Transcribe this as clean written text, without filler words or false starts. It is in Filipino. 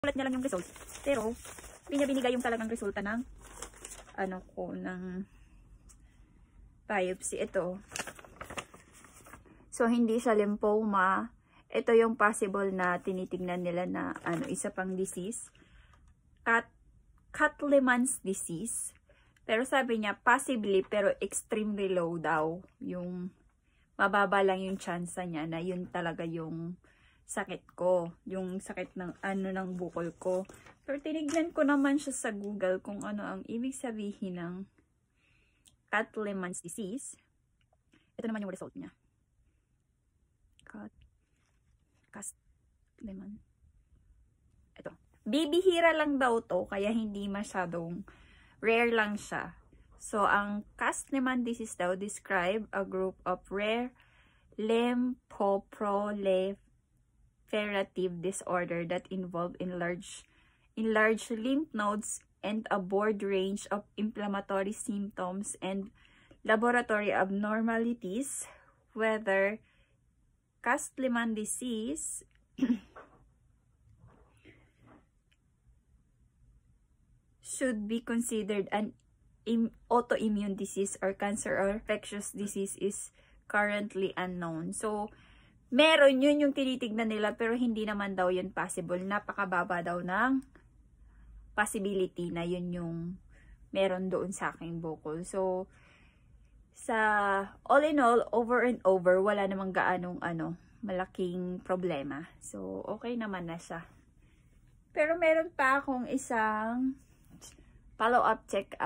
Ulat niya lang yung result. Pero, hindi niya binigay yung talagang resulta ng ng biopsy. Ito. So, hindi siya lymphoma. Ito yung possible na tinitingnan nila na isa pang disease. Cat-Lehmann's disease. Pero sabi niya, possibly, pero extremely low daw. Yung mababa lang yung chance niya na yun talaga yung sakit ko. Yung sakit ng ng bukol ko. Pero tinignan ko naman siya sa Google kung ano ang ibig sabihin ng Cat-Lehmann's disease. Ito naman yung result niya. Cat-Lehmann. Ito. Bibihira lang daw to, kaya hindi masyadong rare lang siya. So, ang Cat-Lehmann disease daw describe a group of rare lymphoproliferative disorder that involve enlarged lymph nodes and a broad range of inflammatory symptoms and laboratory abnormalities. Whether Cat-Lehmann disease should be considered an autoimmune disease or cancer or infectious disease is currently unknown. So, meron yun yung tinitignan nila pero hindi naman daw yun possible. Napakababa daw ng possibility na yun yung meron doon sa aking bukol. So, sa all in all, over and over, wala namang gaanong malaking problema. So, okay naman na siya. Pero meron pa akong isang follow-up check-up